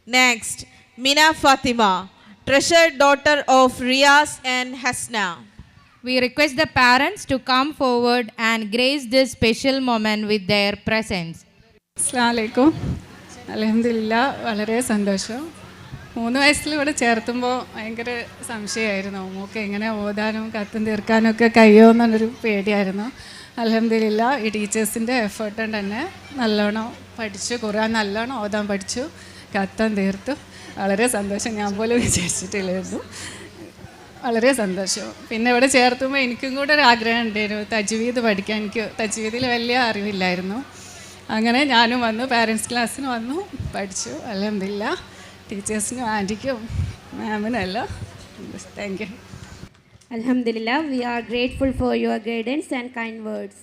Next, Mina Fatima, treasured daughter of Riaz and Hasna. We request the parents to come forward and grace this special moment with their presence. അസ്സലാമു അലൈക്കും. അൽഹംദുലില്ലാ, വളരെ സന്തോഷം. 3 വയസ്സിൽ ഇവിടെ ചേർത്തുമ്പോൾ ഭയങ്കര സംശയമായിരുന്നു. മോൾക്ക് എങ്ങനെ ഓതാനും കത്തും തീർക്കാനും ഒക്കെ കഴിയുമോ എന്നുള്ളൊരു പേടിയായിരുന്നു. അൽഹംദുലില്ലാ, ഈ ടീച്ചേഴ്സിൻ്റെ എഫേർട്ട് തന്നെ നല്ലോണം പഠിച്ചു, ഖുർആൻ നല്ലോണം ഓതാൻ പഠിച്ചു, കത്താൻ തീർത്തു. വളരെ സന്തോഷം, ഞാൻ പോലും വിചാരിച്ചിട്ടില്ലായിരുന്നു. വളരെ സന്തോഷം. പിന്നെ ഇവിടെ ചേർത്തുമ്പോൾ എനിക്കും കൂടെ ഒരു ആഗ്രഹം ഉണ്ടായിരുന്നു തജ്വീദ് പഠിക്കാൻ. എനിക്ക് തജ്വീദിൽ വലിയ അറിവില്ലായിരുന്നു. അങ്ങനെ ഞാനും വന്നു, പാരൻസ് ക്ലാസ്സിന് വന്നു, പഠിച്ചു. അൽഹംദുലില്ലാ, ടീച്ചേഴ്സിനും ആൻറ്റിക്കും മാമിനും എല്ലാം thank you. Alhamdulillah, we are grateful for your guidance and kind words.